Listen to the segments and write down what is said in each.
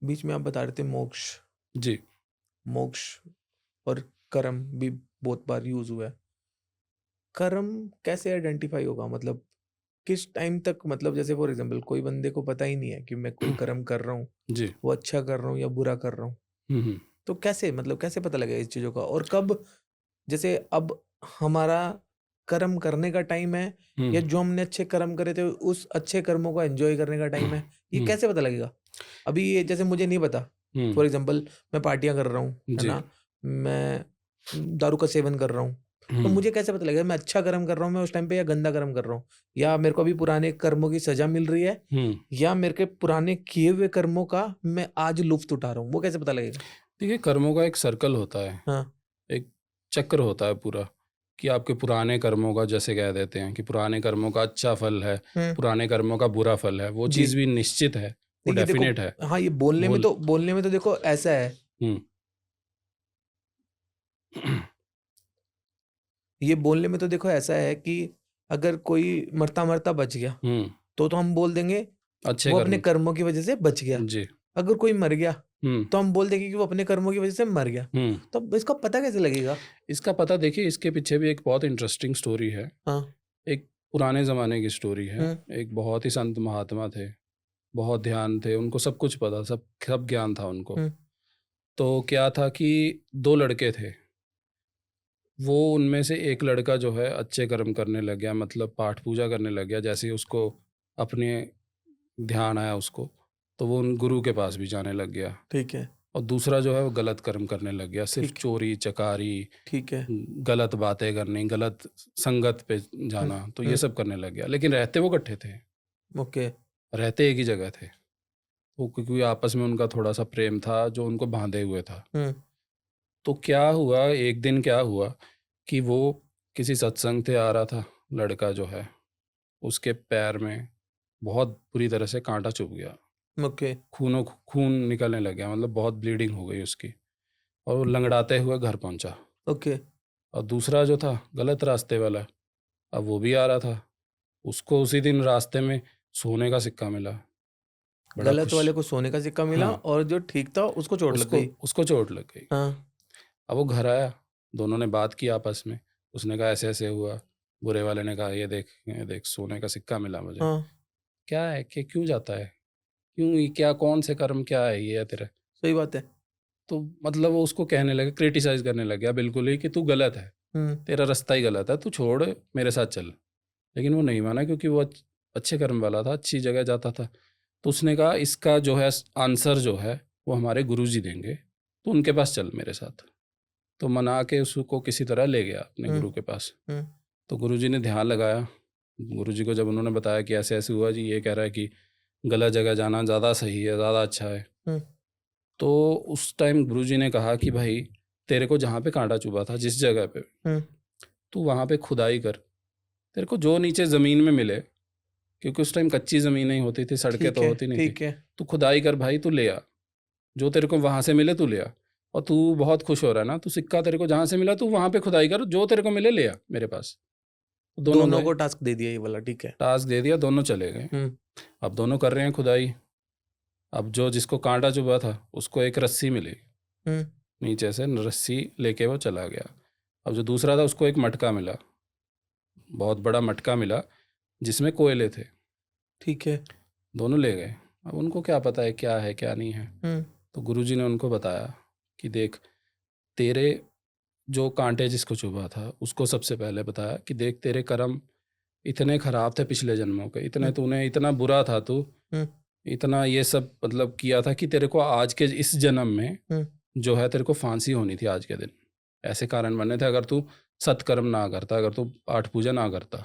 बीच में आप बता रहे थे मोक्ष। जी। मोक्ष और कर्म भी बहुत बार यूज हुआ है। कर्म कैसे आइडेंटिफाई होगा, मतलब किस टाइम तक, मतलब जैसे फॉर एग्जांपल कोई बंदे को पता ही नहीं है कि मैं कोई कर्म कर रहा हूँ, जी। वो अच्छा कर रहा हूँ या बुरा कर रहा हूँ, हुँ, हुँ। तो कैसे, मतलब कैसे पता लगेगा इस चीजों का? और कब, जैसे अब हमारा कर्म करने का टाइम है हुँ, या जो हमने अच्छे कर्म करे थे उस अच्छे कर्मों को एंजॉय करने का टाइम है, ये हुँ, कैसे पता लगेगा? अभी ये जैसे मुझे नहीं पता, हुँ। फॉर एग्जांपल मैं पार्टियां कर रहा हूँ, है जी। ना, मैं दारू का सेवन कर रहा हूँ, तो हुँ, मुझे कैसे पता लगेगा मैं अच्छा कर्म कर रहा हूँ मैं उस टाइम पे या गंदा कर्म कर रहा हूँ, या मेरे को अभी पुराने कर्मों की सजा मिल रही है, हुँ। या मेरे के पुराने किए हुए कर्मों का मैं आज लुफ्त उठा रहा हूँ, वो कैसे पता लगेगा? देखिए, कर्मों का एक सर्कल होता है, हाँ। एक चक्र होता है पूरा, कि आपके पुराने कर्मों का, जैसे कह देते हैं कि पुराने कर्मों का अच्छा फल है, हम्म। पुराने कर्मों का बुरा फल है, वो जी। चीज़ भी निश्चित है, वो देखिए देखो, डेफ़िनेट है। हाँ, ये वो बोलने में तो देखो ऐसा है, हुँ। ये बोलने में तो देखो ऐसा है कि अगर कोई मरता-मरता बच गया, हुँ। तो हम बोल देंगे अच्छे वो अपने कर्म। कर्मों की वजह से बच गया। जी। अगर कोई मर गया, हुँ, तो हम बोल देंगे कि वो अपने कर्मों की वजह से मर गया। हुँ। तो अब इसका पता कैसे लगेगा? इसका पता देखिए, इसके पीछे भी एक बहुत इंटरेस्टिंग स्टोरी है। हाँ। एक पुराने ज़माने की स्टोरी है। हुँ, एक बहुत ही संत महात्मा थे, बहुत ध्यान थे, उनको सब कुछ पता, सब सब ज्ञान था उनको। हुँ, तो क्या था कि 2 लड़के थे। वो उनमें से एक लड़का जो है अच्छे कर्म करने लग गया, मतलब पाठ पूजा करने लग गया। जैसे ही उसको अपने ध्यान आया उसको, तो वो उन गुरु के पास भी जाने लग गया। ठीक है, और दूसरा जो है वो गलत कर्म करने लग गया, सिर्फ़ ठीक चोरी, चकारी, ठीक है। गलत बातें करनी, गलत संगत पे हुँ, जाना, तो ये हुँ, सब करने लग गया। लेकिन रहते वो इकट्ठे थे, ओके। रहते एक ही जगह थे। वो क्योंकि आपस में उनका थोड़ा-सा प्रेम था जो उनको बाँधे हुए था। हुँ, तो क्या हुआ, एक दिन क्या हुआ कि वो किसी सत्संग से आ रहा था, लड़का जो है, उसके पैर में बहुत बुरी तरह से काँटा चुभ गया। ओके, खून निकलने लग गया, मतलब बहुत ब्लीडिंग हो गई उसकी, और वो लंगड़ाते हुए घर पहुँचा। ओके। और दूसरा जो था गलत रास्ते वाला, अब वो भी आ रहा था। उसको उसी दिन रास्ते में सोने का सिक्का मिला। बड़ा गलत खुश। वाले को सोने का सिक्का मिला हाँ, और जो ठीक था उसको चोट लग उसको गई। उसको चोट लग गई। हाँ, अब वो घर आया, दोनों ने बात की आपस में। उसने कहा ऐसे-ऐसे हुआ। बुरे वाले ने कहा ये देख सोने का सिक्का मिला मुझे। हाँ, क्या है कि क्यों जाता है? क्यों, ये क्या, कौन से कर्म, क्या है ये है तेरे? सही बात है। तो मतलब वो उसको कहने लगा, क्रिटिसाइज़ करने लग गया बिल्कुल ही कि तू गलत है, हुँ, तेरा रास्ता ही गलत है, तू छोड़ मेरे साथ चल। लेकिन वो नहीं माना, क्योंकि वो अच्छे कर्म वाला था, अच्छी जगह जाता था। तो उसने कहा इसका जो है आंसर जो है वो हमारे गुरुजी देंगे, तो उनके पास चल मेरे साथ। तो मना के उसको किसी तरह ले गया अपने हुँ, गुरु के पास। हुँ, तो गुरुजी ने ध्यान लगाया। गुरुजी को जब उन्होंने बताया कि ऐसे-ऐसे हुआ जी, ये कह रहा है कि गलत जगह जाना ज़्यादा सही है, ज़्यादा अच्छा है। हुँ, तो उस टाइम गुरुजी ने कहा कि भाई, तेरे को जहाँ पे काँटा चुभा था, जिस जगह पे, हुँ, तू वहाँ पे खुदाई कर। तेरे को जो नीचे ज़मीन में मिले, क्योंकि उस टाइम कच्ची ज़मीनें ही होती थी, सड़कें ठीक तो है, होती नहीं थी। ठीक है। तू खुदाई कर भाई, तू ले आ। जो तेरे को वहाँ से मिले तू ले आ। और तू बहुत खुश हो रहा है ना, तू सिक्का तेरे को जहाँ से मिला तू वहाँ पे खुदाई कर, जो तेरे को मिले ले आ मेरे पास। तो दोनों दोनों गए, को टास्क दे दिया ये वाला, ठीक है। टास्क दे दिया, दोनों चले गए। हुँ, अब दोनों कर रहे हैं खुदाई। अब जो जिसको काँटा चुभा था, उसको एक रस्सी मिली, हुँ, नीचे से रस्सी लेके वो चला गया। अब जो दूसरा था उसको एक मटका मिला, बहुत बड़ा मटका मिला, जिसमें कोयले थे। ठीक है। दोनों ले गए। अब उनको क्या पता है, क्या नहीं है। हुँ, तो गुरुजी ने उनको बताया कि देख, तेरे जो कांटे जिसको चुभा था उसको सबसे पहले बताया कि देख, तेरे कर्म इतने खराब थे पिछले जन्मों के, इतने हुँ, तूने, इतना बुरा था तू, हुँ, इतना ये सब मतलब किया था कि तेरे को आज के इस जन्म में हुँ, जो है तेरे को फांसी होनी थी आज के दिन। ऐसे कारण बने थे, अगर तू सत्कर्म ना करता, अगर तू पाठ पूजा ना करता,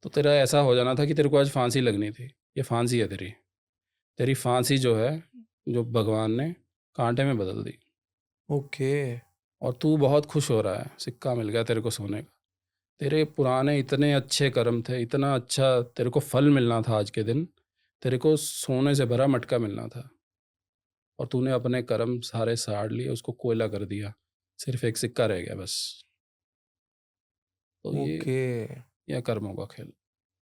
तो तेरा ऐसा हो जाना था कि तेरे को आज फांसी लगनी थी। ये फांसी है तेरी। तेरी फांसी जो है, जो भगवान ने कांटे में बदल दी। ओके, और तू बहुत खुश हो रहा है, सिक्का मिल गया तेरे को सोने का। तेरे पुराने इतने अच्छे कर्म थे, इतना अच्छा तेरे को फल मिलना था आज के दिन, तेरे को सोने से भरा मटका मिलना था, और तूने अपने कर्म सारे साड़ लिए, उसको कोयला कर दिया, सिर्फ एक सिक्का रह गया बस। तो ओके। ये कर्मों का खेल।